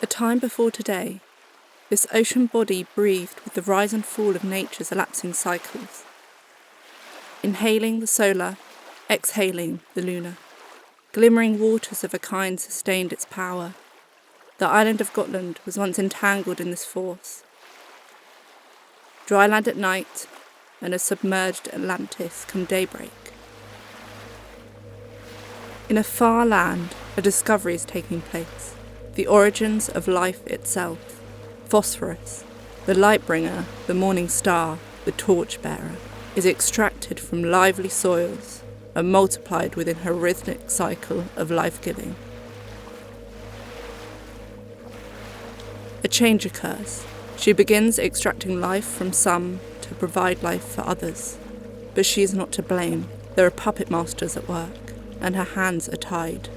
A time before today, this ocean body breathed with the rise and fall of nature's elapsing cycles. Inhaling the solar, exhaling the lunar. Glimmering waters of a kind sustained its power. The island of Gotland was once entangled in this force. Dry land at night, and a submerged Atlantis come daybreak. In a far land, a discovery is taking place. The origins of life itself. Phosphorus, the light bringer, the morning star, the torchbearer, is extracted from lively soils and multiplied within her rhythmic cycle of life-giving. A change occurs. She begins extracting life from some to provide life for others. But she is not to blame. There are puppet masters at work, and her hands are tied.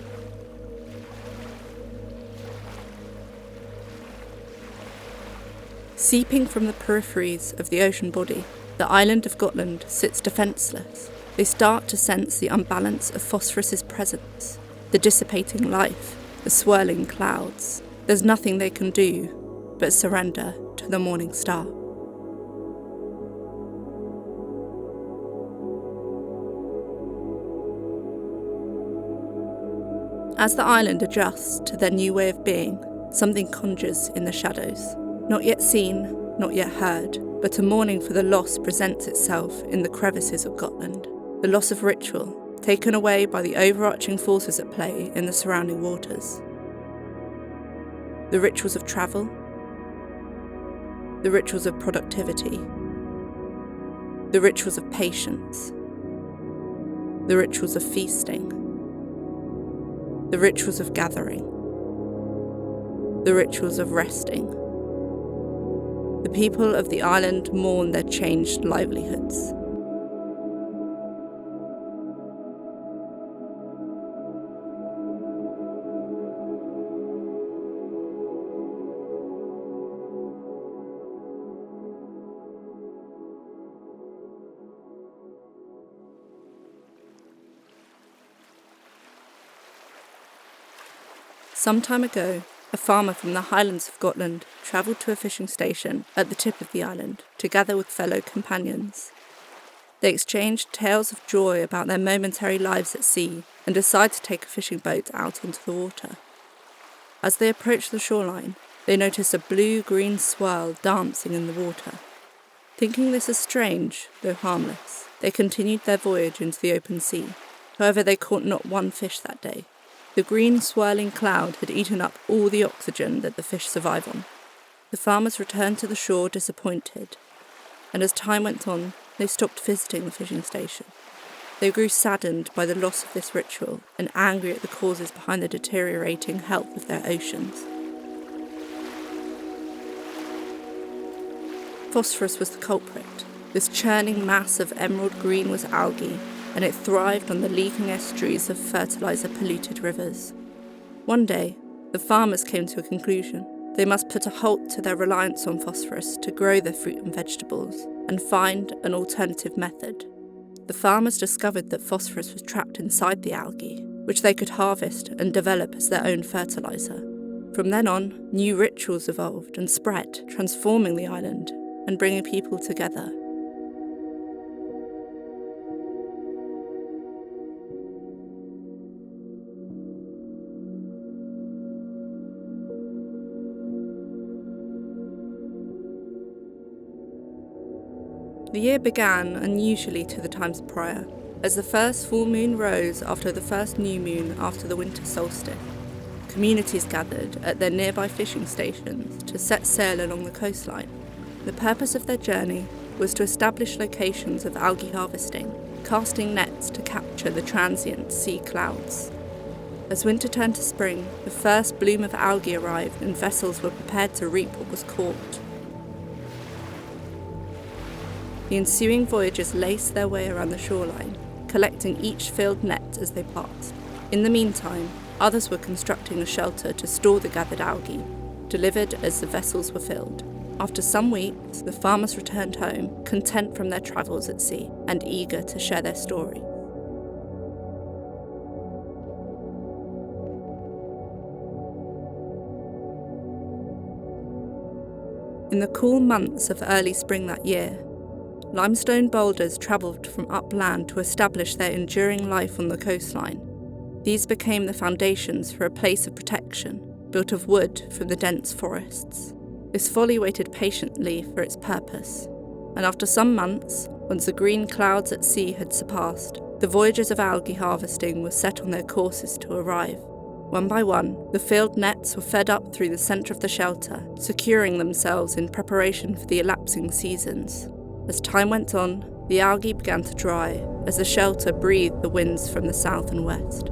Seeping from the peripheries of the ocean body, the island of Gotland sits defenceless. They start to sense the unbalance of phosphorus's presence, the dissipating life, the swirling clouds. There's nothing they can do but surrender to the morning star. As the island adjusts to their new way of being, something conjures in the shadows. Not yet seen, not yet heard, but a mourning for the loss presents itself in the crevices of Gotland. The loss of ritual, taken away by the overarching forces at play in the surrounding waters. The rituals of travel, the rituals of productivity, the rituals of patience, the rituals of feasting, the rituals of gathering, the rituals of resting. The people of the island mourn their changed livelihoods. Some time ago, a farmer from the highlands of Gotland travelled to a fishing station at the tip of the island to gather with fellow companions. They exchanged tales of joy about their momentary lives at sea and decided to take a fishing boat out onto the water. As they approached the shoreline, they noticed a blue-green swirl dancing in the water. Thinking this is strange, though harmless, they continued their voyage into the open sea. However, they caught not one fish that day. The green swirling cloud had eaten up all the oxygen that the fish survive on. The farmers returned to the shore disappointed, and as time went on, they stopped visiting the fishing station. They grew saddened by the loss of this ritual and angry at the causes behind the deteriorating health of their oceans. Phosphorus was the culprit. This churning mass of emerald green was algae, and it thrived on the leaking estuaries of fertilizer-polluted rivers. One day, the farmers came to a conclusion. They must put a halt to their reliance on phosphorus to grow their fruit and vegetables, and find an alternative method. The farmers discovered that phosphorus was trapped inside the algae, which they could harvest and develop as their own fertilizer. From then on, new rituals evolved and spread, transforming the island and bringing people together. The year began unusually to the times prior, as the first full moon rose after the first new moon after the winter solstice. Communities gathered at their nearby fishing stations to set sail along the coastline. The purpose of their journey was to establish locations of algae harvesting, casting nets to capture the transient sea clouds. As winter turned to spring, the first bloom of algae arrived and vessels were prepared to reap what was caught. The ensuing voyagers laced their way around the shoreline, collecting each filled net as they passed. In the meantime, others were constructing a shelter to store the gathered algae, delivered as the vessels were filled. After some weeks, the farmers returned home, content from their travels at sea and eager to share their story. In the cool months of early spring that year, limestone boulders travelled from upland to establish their enduring life on the coastline. These became the foundations for a place of protection, built of wood from the dense forests. This folly waited patiently for its purpose, and after some months, once the green clouds at sea had surpassed, the voyagers of algae harvesting were set on their courses to arrive. One by one, the field nets were fed up through the centre of the shelter, securing themselves in preparation for the elapsing seasons. As time went on, the algae began to dry as the shelter breathed the winds from the south and west.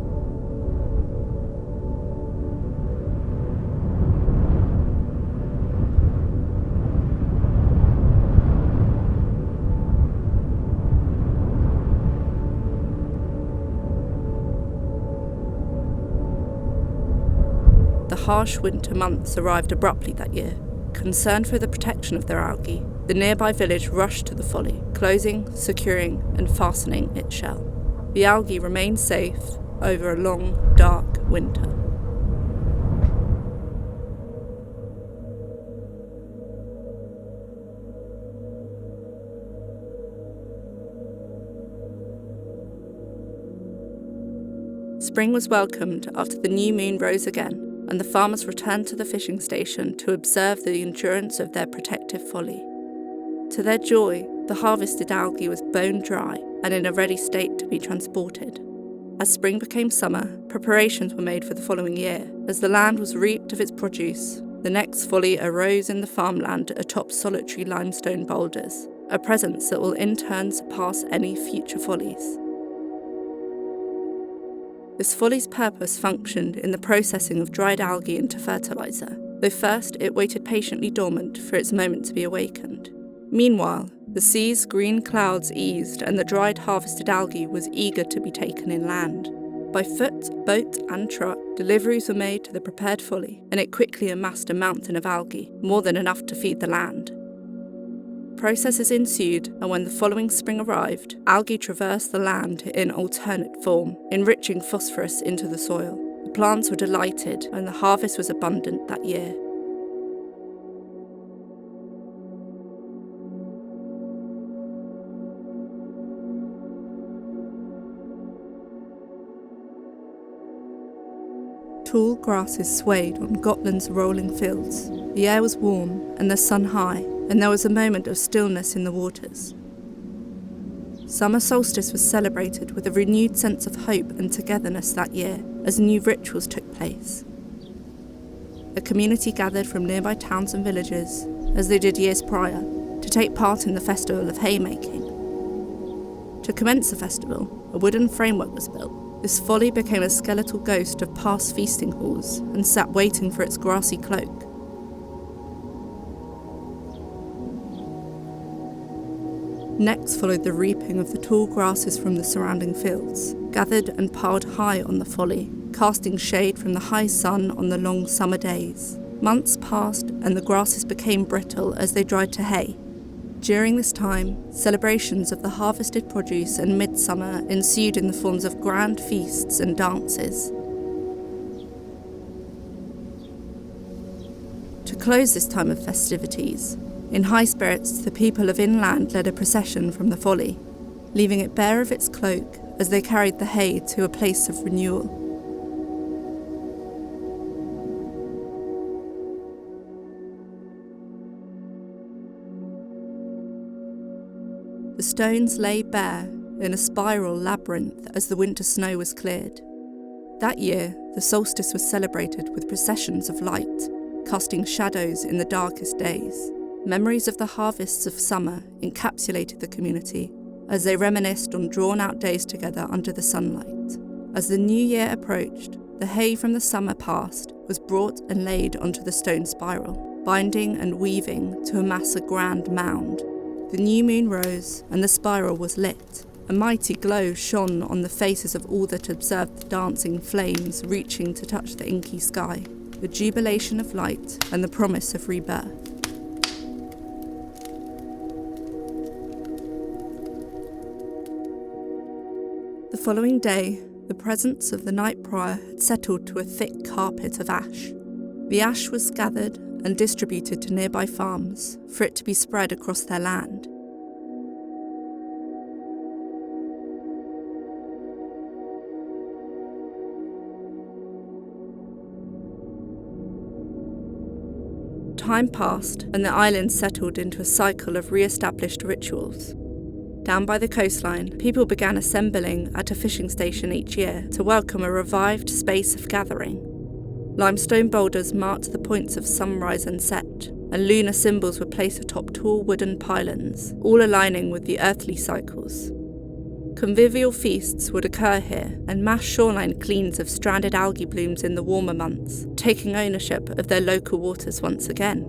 The harsh winter months arrived abruptly that year. Concerned for the protection of their algae, the nearby village rushed to the folly, closing, securing, and fastening its shell. The algae remained safe over a long, dark winter. Spring was welcomed after the new moon rose again, and the farmers returned to the fishing station to observe the endurance of their protective folly. To their joy, the harvested algae was bone dry and in a ready state to be transported. As spring became summer, preparations were made for the following year. As the land was reaped of its produce, the next folly arose in the farmland atop solitary limestone boulders, a presence that will in turn surpass any future follies. This folly's purpose functioned in the processing of dried algae into fertiliser, though first it waited patiently dormant for its moment to be awakened. Meanwhile, the sea's green clouds eased and the dried harvested algae was eager to be taken inland. By foot, boat and truck, deliveries were made to the prepared folly, and it quickly amassed a mountain of algae, more than enough to feed the land. Processes ensued, and when the following spring arrived, algae traversed the land in alternate form, enriching phosphorus into the soil. The plants were delighted, and the harvest was abundant that year. Tall grasses swayed on Gotland's rolling fields. The air was warm and the sun high, and there was a moment of stillness in the waters. Summer solstice was celebrated with a renewed sense of hope and togetherness that year as new rituals took place. A community gathered from nearby towns and villages, as they did years prior, to take part in the festival of haymaking. To commence the festival, a wooden framework was built. This folly became a skeletal ghost of past feasting halls and sat waiting for its grassy cloak. Next followed the reaping of the tall grasses from the surrounding fields, gathered and piled high on the folly, casting shade from the high sun on the long summer days. Months passed and the grasses became brittle as they dried to hay. During this time, celebrations of the harvested produce and midsummer ensued in the forms of grand feasts and dances. To close this time of festivities, in high spirits, the people of inland led a procession from the folly, leaving it bare of its cloak as they carried the hay to a place of renewal. The stones lay bare in a spiral labyrinth as the winter snow was cleared. That year, the solstice was celebrated with processions of light, casting shadows in the darkest days. Memories of the harvests of summer encapsulated the community as they reminisced on drawn-out days together under the sunlight. As the new year approached, the hay from the summer past was brought and laid onto the stone spiral, binding and weaving to amass a grand mound. The new moon rose and the spiral was lit. A mighty glow shone on the faces of all that observed the dancing flames reaching to touch the inky sky, the jubilation of light and the promise of rebirth. The following day, the presence of the night prior had settled to a thick carpet of ash. The ash was gathered and distributed to nearby farms for it to be spread across their land. Time passed and the island settled into a cycle of re-established rituals. Down by the coastline, people began assembling at a fishing station each year to welcome a revived space of gathering. Limestone boulders marked the points of sunrise and set, and lunar symbols were placed atop tall wooden pylons, all aligning with the earthly cycles. Convivial feasts would occur here, and mass shoreline cleans of stranded algae blooms in the warmer months, taking ownership of their local waters once again.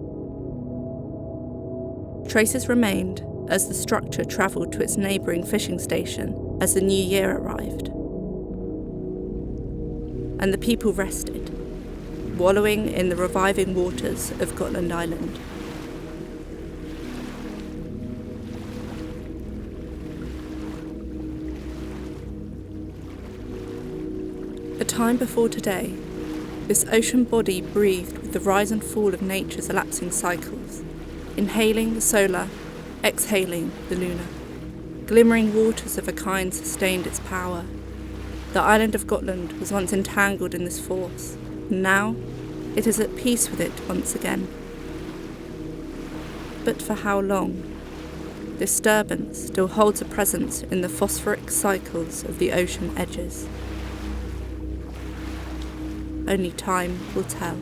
Traces remained as the structure travelled to its neighbouring fishing station as the new year arrived. And the people rested, wallowing in the reviving waters of Gotland Island. A time before today, this ocean body breathed with the rise and fall of nature's elapsing cycles, inhaling the solar, exhaling the lunar. Glimmering waters of a kind sustained its power. The island of Gotland was once entangled in this force, and now it is at peace with it once again. But for how long? Disturbance still holds a presence in the phosphoric cycles of the ocean edges. Only time will tell.